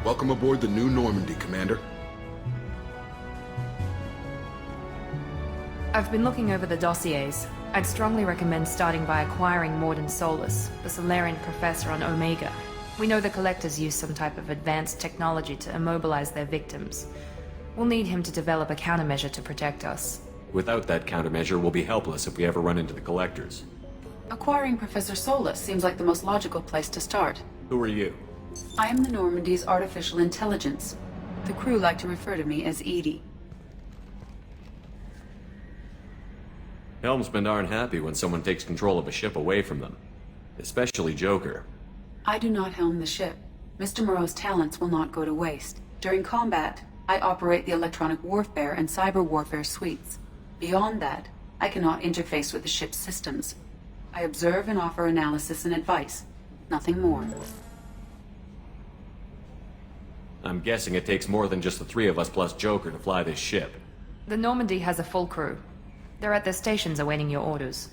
Welcome aboard the new Normandy, Commander. I've been looking over the dossiers. I'd strongly recommend starting by acquiring Morden Solus, the Solarian professor on Omega. We know the Collectors use some type of advanced technology to immobilize their victims. We'll need him to develop a countermeasure to protect us. Without that countermeasure, we'll be helpless if we ever run into the Collectors. Acquiring Professor Solus seems like the most logical place to start. Who are you? I am the Normandy's artificial intelligence. The crew like to refer to me as Edie. Helmsmen aren't happy when someone takes control of a ship away from them. Especially Joker. I do not helm the ship. Mr. Moreau's talents will not go to waste. During combat, I operate the electronic warfare and cyber warfare suites. Beyond that, I cannot interface with the ship's systems. I observe and offer analysis and advice. Nothing more. I'm guessing it takes more than just the three of us plus Joker to fly this ship. The Normandy has a full crew. They're at their stations awaiting your orders.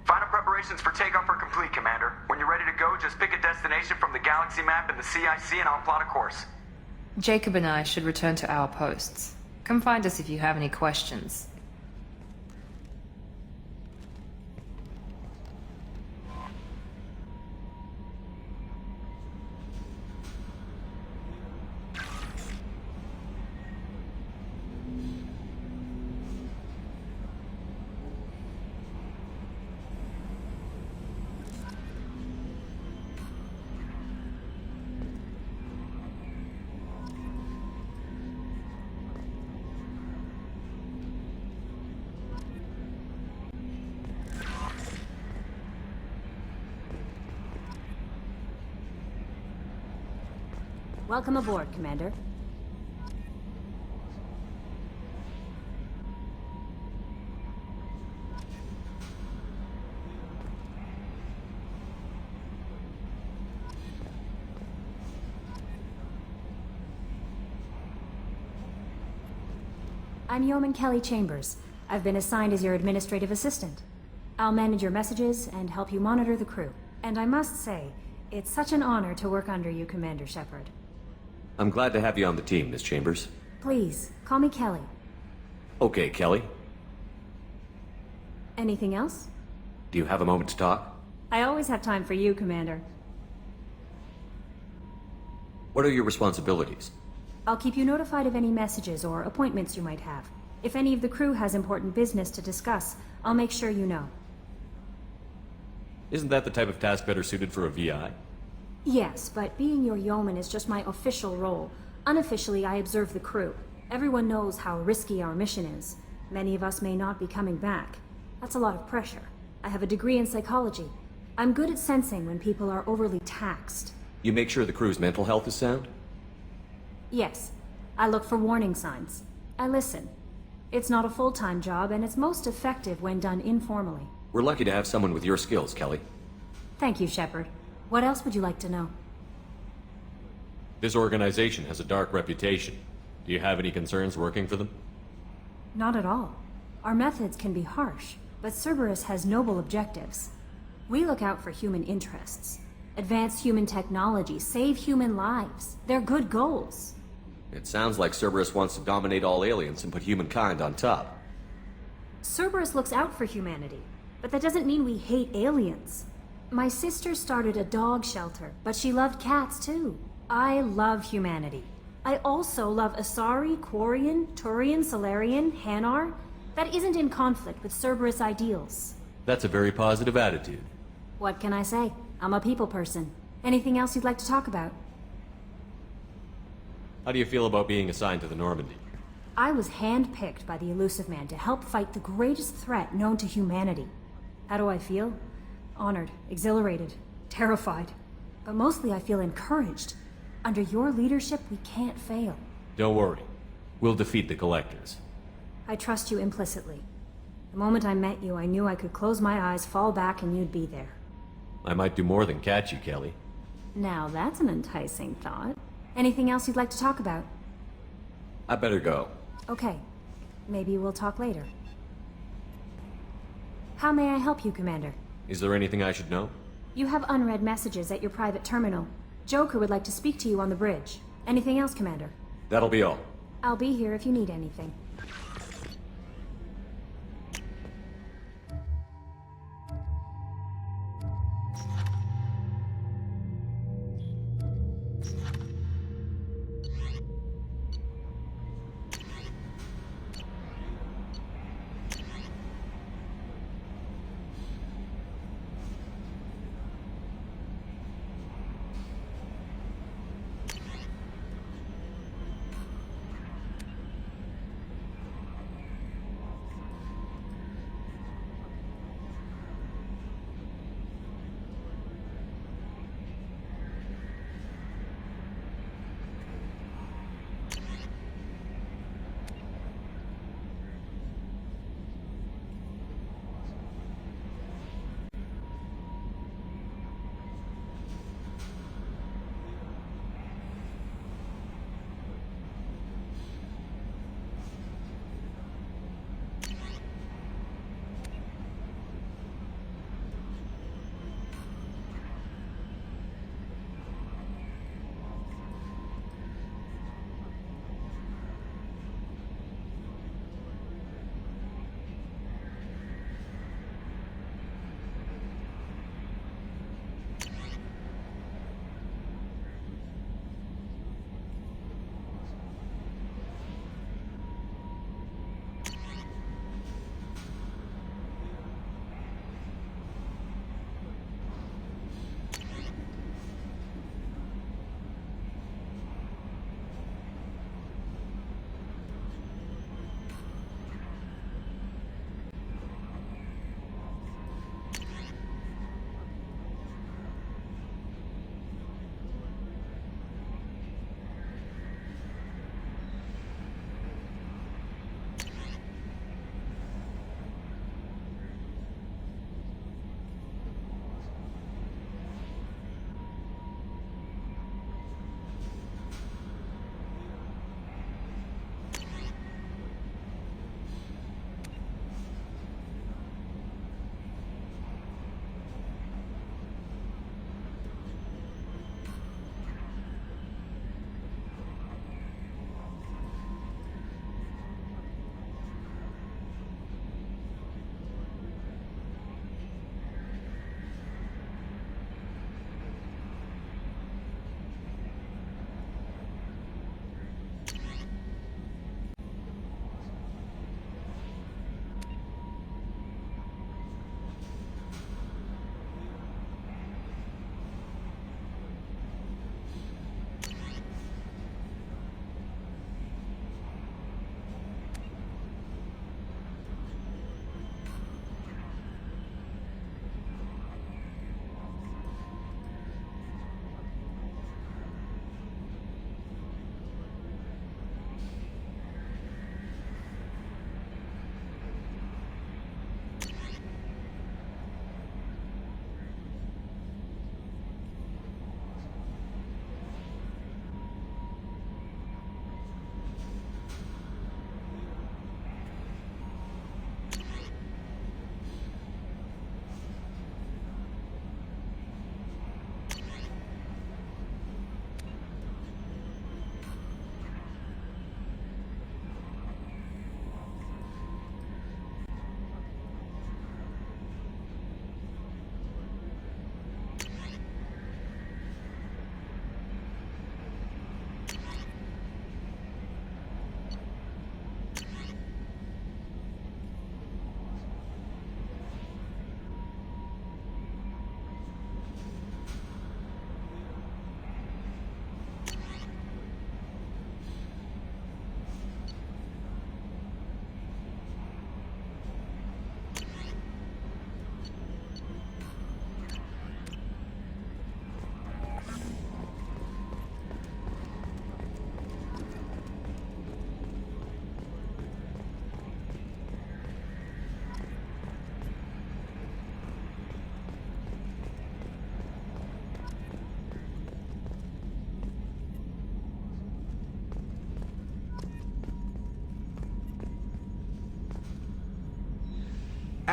Final preparations for takeoff are complete, Commander. When you're ready to go, just pick a destination from the galaxy map and the CIC and I'll plot a course. Jacob and I should return to our posts. Come find us if you have any questions. Welcome aboard, Commander. I'm Yeoman Kelly Chambers. I've been assigned as your administrative assistant. I'll manage your messages and help you monitor the crew. And I must say, it's such an honor to work under you, Commander Shepard. I'm glad to have you on the team, Miss Chambers. Please, call me Kelly. Okay, Kelly. Anything else? Do you have a moment to talk? I always have time for you, Commander. What are your responsibilities? I'll keep you notified of any messages or appointments you might have. If any of the crew has important business to discuss, I'll make sure you know. Isn't that the type of task better suited for a VI? Yes, but being your yeoman is just my official role. Unofficially, I observe the crew. Everyone knows how risky our mission is. Many of us may not be coming back. That's a lot of pressure. I have a degree in psychology. I'm good at sensing when people are overly taxed. You make sure the crew's mental health is sound? Yes. I look for warning signs. I listen. It's not a full-time job, and it's most effective when done informally. We're lucky to have someone with your skills, Kelly. Thank you, Shepard. What else would you like to know? This organization has a dark reputation. Do you have any concerns working for them? Not at all. Our methods can be harsh, but Cerberus has noble objectives. We look out for human interests. Advance human technology, save human lives. They're good goals. It sounds like Cerberus wants to dominate all aliens and put humankind on top. Cerberus looks out for humanity, but that doesn't mean we hate aliens. My sister started a dog shelter, but she loved cats too. I love humanity. I also love Asari, Quarian, Turian, Solarian, Hanar. That isn't in conflict with Cerberus ideals. That's a very positive attitude. What can I say? I'm a people person. Anything else you'd like to talk about? How do you feel about being assigned to the Normandy? I was handpicked by the Elusive Man to help fight the greatest threat known to humanity. How do I feel? Honored, exhilarated, terrified. But mostly I feel encouraged. Under your leadership, we can't fail. Don't worry. We'll defeat the Collectors. I trust you implicitly. The moment I met you, I knew I could close my eyes, fall back, and you'd be there. I might do more than catch you, Kelly. Now that's an enticing thought. Anything else you'd like to talk about? I better go. Okay. Maybe we'll talk later. How may I help you, Commander? Is there anything I should know? You have unread messages at your private terminal. Joker would like to speak to you on the bridge. Anything else, Commander? That'll be all. I'll be here if you need anything.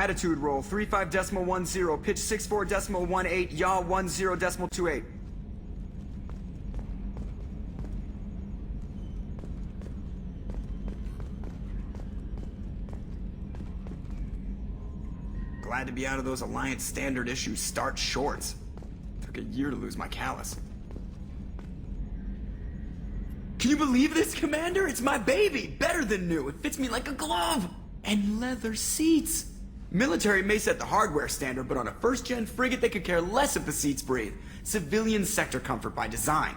Attitude roll, 35.10, pitch 64.18, yaw 10.28. Glad to be out of those Alliance standard issue start shorts. Took a year to lose my callus. Can you believe this, Commander? It's my baby! Better than new. It fits me like a glove! And leather seats! Military may set the hardware standard, but on a first-gen frigate they could care less if the seats breathe. Civilian sector comfort by design.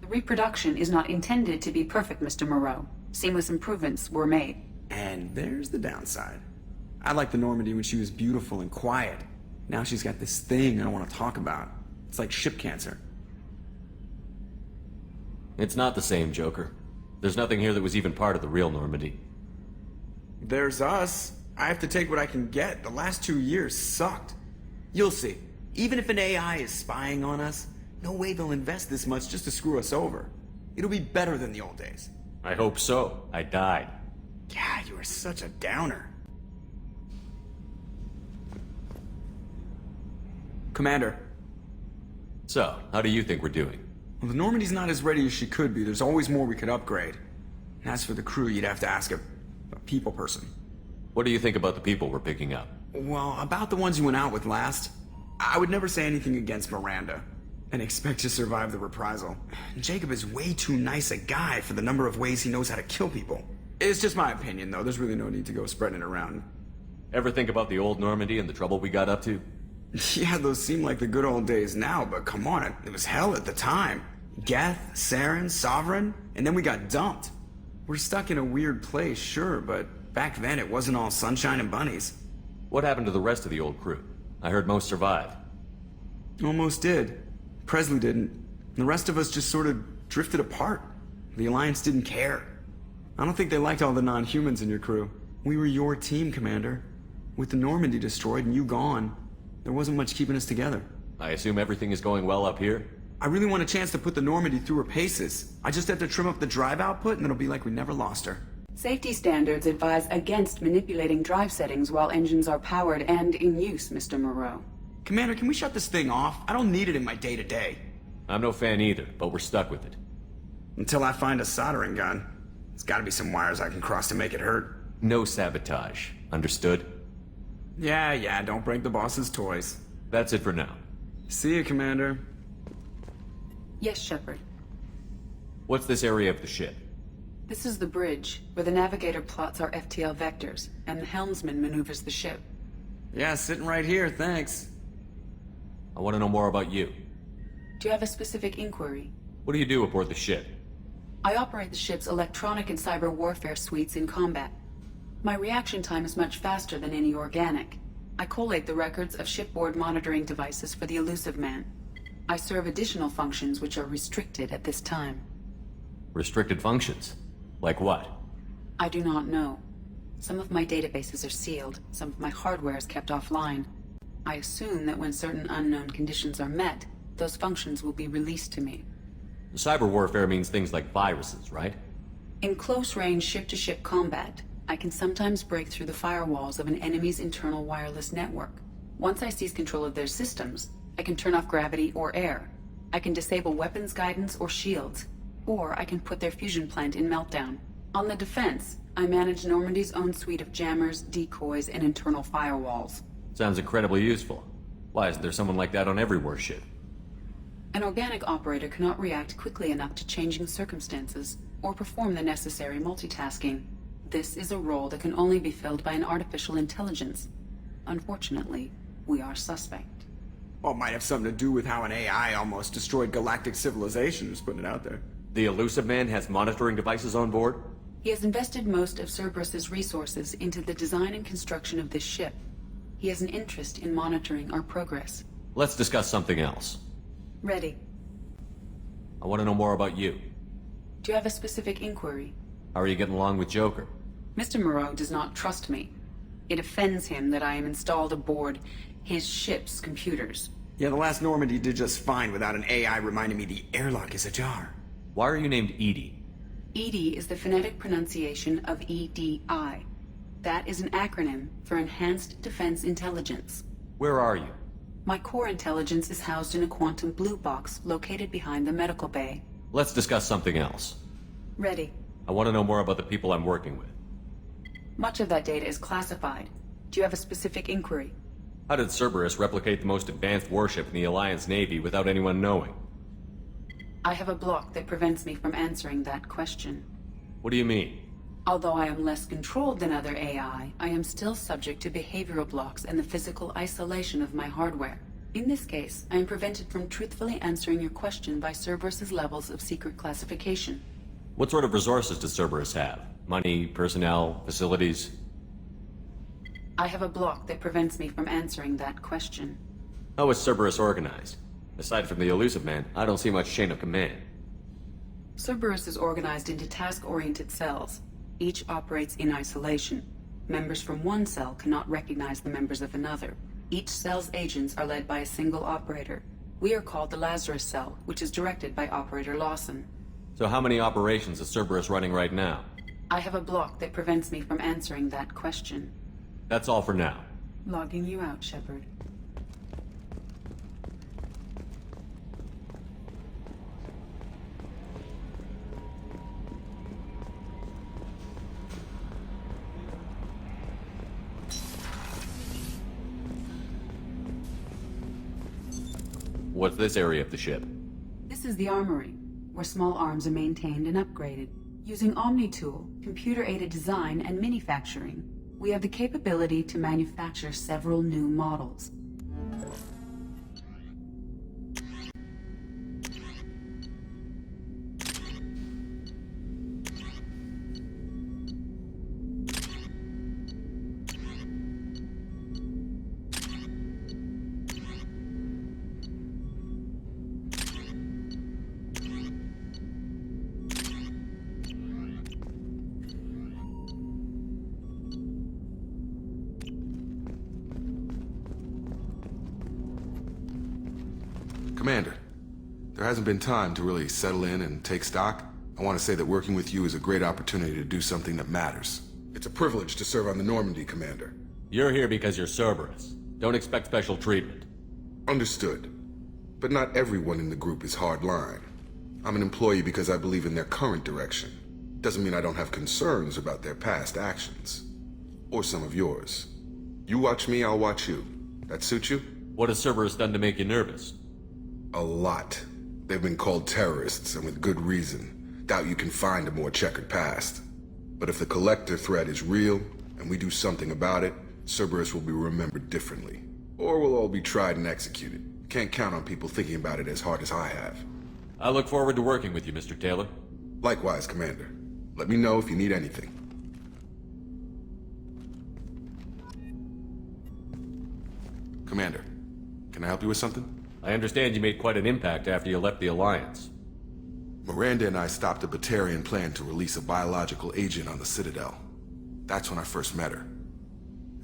The reproduction is not intended to be perfect, Mr. Moreau. Seamless improvements were made. And there's the downside. I liked the Normandy when she was beautiful and quiet. Now she's got this thing I don't want to talk about. It's like ship cancer. It's not the same, Joker. There's nothing here that was even part of the real Normandy. There's us. I have to take what I can get. The last 2 years sucked. You'll see. Even if an AI is spying on us, no way they'll invest this much just to screw us over. It'll be better than the old days. I hope so. I died. God, you are such a downer. Commander. So, how do you think we're doing? Well, the Normandy's not as ready as she could be. There's always more we could upgrade. And as for the crew, you'd have to ask a people person. What do you think about the people we're picking up? Well, about the ones you went out with last, I would never say anything against Miranda and expect to survive the reprisal. Jacob is way too nice a guy for the number of ways he knows how to kill people. It's just my opinion, though. There's really no need to go spreading it around. Ever think about the old Normandy and the trouble we got up to? Yeah, those seem like the good old days now, but come on, it was hell at the time. Geth, Saren, Sovereign, and then we got dumped. We're stuck in a weird place, sure, but back then it wasn't all sunshine and bunnies. What happened to the rest of the old crew? I heard most survived. Almost did. Presley didn't. The rest of us just sort of drifted apart. The Alliance didn't care. I don't think they liked all the non-humans in your crew. We were your team, Commander. With the Normandy destroyed and you gone, there wasn't much keeping us together. I assume everything is going well up here? I really want a chance to put the Normandy through her paces. I just have to trim up the drive output and it'll be like we never lost her. Safety standards advise against manipulating drive settings while engines are powered and in use, Mr. Moreau. Commander, can we shut this thing off? I don't need it in my day-to-day. I'm no fan either, but we're stuck with it. Until I find a soldering gun. There's gotta be some wires I can cross to make it hurt. No sabotage. Understood? Yeah, don't break the boss's toys. That's it for now. See you, Commander. Yes, Shepard. What's this area of the ship? This is the bridge, where the navigator plots our FTL vectors, and the helmsman maneuvers the ship. Yeah, sitting right here, thanks. I want to know more about you. Do you have a specific inquiry? What do you do aboard the ship? I operate the ship's electronic and cyber warfare suites in combat. My reaction time is much faster than any organic. I collate the records of shipboard monitoring devices for the elusive man. I serve additional functions which are restricted at this time. Restricted functions? Like what? I do not know. Some of my databases are sealed, some of my hardware is kept offline. I assume that when certain unknown conditions are met, those functions will be released to me. Cyber warfare means things like viruses, right? In close-range ship-to-ship combat, I can sometimes break through the firewalls of an enemy's internal wireless network. Once I seize control of their systems, I can turn off gravity or air. I can disable weapons guidance or shields, or I can put their fusion plant in meltdown. On the defense, I manage Normandy's own suite of jammers, decoys, and internal firewalls. Sounds incredibly useful. Why isn't there someone like that on every warship? An organic operator cannot react quickly enough to changing circumstances, or perform the necessary multitasking. This is a role that can only be filled by an artificial intelligence. Unfortunately, we are suspect. Well, it might have something to do with how an AI almost destroyed galactic civilization, just putting it out there. The elusive man has monitoring devices on board? He has invested most of Cerberus's resources into the design and construction of this ship. He has an interest in monitoring our progress. Let's discuss something else. Ready. I want to know more about you. Do you have a specific inquiry? How are you getting along with Joker? Mr. Moreau does not trust me. It offends him that I am installed aboard his ship's computers. Yeah, the last Normandy did just fine without an AI reminding me the airlock is ajar. Why are you named Edie? Edie is the phonetic pronunciation of EDI. That is an acronym for Enhanced Defense Intelligence. Where are you? My core intelligence is housed in a quantum blue box located behind the medical bay. Let's discuss something else. Ready. I want to know more about the people I'm working with. Much of that data is classified. Do you have a specific inquiry? How did Cerberus replicate the most advanced warship in the Alliance Navy without anyone knowing? I have a block that prevents me from answering that question. What do you mean? Although I am less controlled than other AI, I am still subject to behavioral blocks and the physical isolation of my hardware. In this case, I am prevented from truthfully answering your question by Cerberus's levels of secret classification. What sort of resources does Cerberus have? Money, personnel, facilities? I have a block that prevents me from answering that question. How is Cerberus organized? Aside from the elusive man, I don't see much chain of command. Cerberus is organized into task-oriented cells. Each operates in isolation. Members from one cell cannot recognize the members of another. Each cell's agents are led by a single operator. We are called the Lazarus Cell, which is directed by Operator Lawson. So how many operations is Cerberus running right now? I have a block that prevents me from answering that question. That's all for now. Logging you out, Shepard. What's this area of the ship? This is the armory, where small arms are maintained and upgraded. Using Omni-Tool, computer-aided design, and manufacturing, we have the capability to manufacture several new models. Commander, there hasn't been time to really settle in and take stock. I want to say that working with you is a great opportunity to do something that matters. It's a privilege to serve on the Normandy, Commander. You're here because you're Cerberus. Don't expect special treatment. Understood. But not everyone in the group is hardline. I'm an employee because I believe in their current direction. Doesn't mean I don't have concerns about their past actions. Or some of yours. You watch me, I'll watch you. That suit you? What has Cerberus done to make you nervous? A lot. They've been called terrorists, and with good reason. Doubt you can find a more checkered past. But if the Collector threat is real, and we do something about it, Cerberus will be remembered differently. Or we'll all be tried and executed. Can't count on people thinking about it as hard as I have. I look forward to working with you, Mr. Taylor. Likewise, Commander. Let me know if you need anything. Commander, can I help you with something? I understand you made quite an impact after you left the Alliance. Miranda and I stopped a Batarian plan to release a biological agent on the Citadel. That's when I first met her.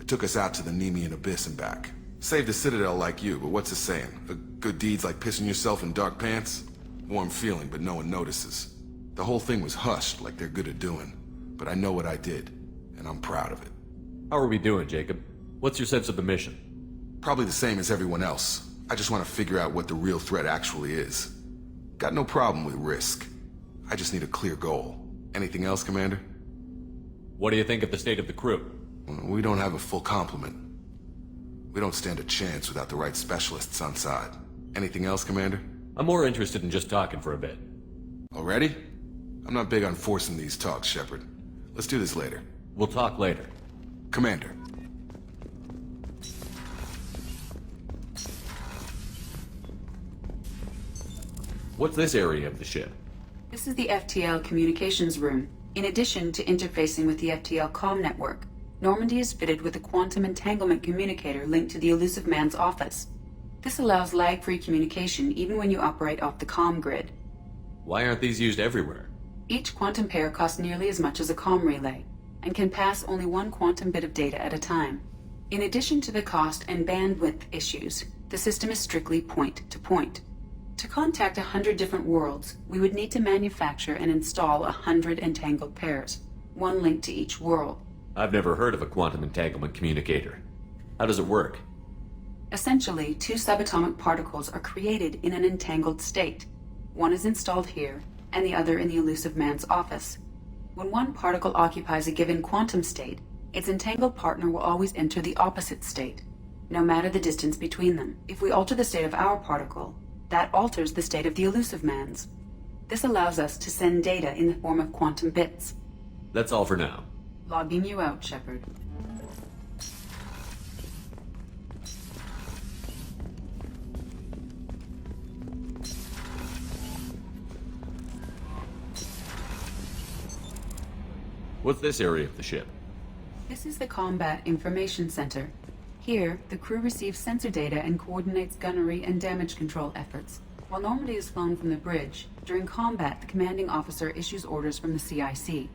It took us out to the Nemean Abyss and back. Saved the Citadel like you, but what's the saying? A good deed's like pissing yourself in dark pants? Warm feeling, but no one notices. The whole thing was hushed like they're good at doing. But I know what I did, and I'm proud of it. How are we doing, Jacob? What's your sense of the mission? Probably the same as everyone else. I just want to figure out what the real threat actually is. Got no problem with risk. I just need a clear goal. Anything else, Commander? What do you think of the state of the crew? We don't have a full complement. We don't stand a chance without the right specialists on side. Anything else, Commander? I'm more interested in just talking for a bit. Already? I'm not big on forcing these talks, Shepard. Let's do this later. We'll talk later. Commander. What's this area of the ship? This is the FTL communications room. In addition to interfacing with the FTL comm network, Normandy is fitted with a quantum entanglement communicator linked to the elusive man's office. This allows lag-free communication even when you operate off the comm grid. Why aren't these used everywhere? Each quantum pair costs nearly as much as a comm relay, and can pass only one quantum bit of data at a time. In addition to the cost and bandwidth issues, the system is strictly point-to-point. To contact 100 different worlds, we would need to manufacture and install 100 entangled pairs, one linked to each world. I've never heard of a quantum entanglement communicator. How does it work? Essentially, two subatomic particles are created in an entangled state. One is installed here, and the other in the elusive man's office. When one particle occupies a given quantum state, its entangled partner will always enter the opposite state, no matter the distance between them. If we alter the state of our particle, that alters the state of the elusive man's. This allows us to send data in the form of quantum bits. That's all for now. Logging you out, Shepard. What's this area of the ship? This is the Combat Information Center. Here, the crew receives sensor data and coordinates gunnery and damage control efforts. While Normandy is flown from the bridge, during combat the commanding officer issues orders from the CIC.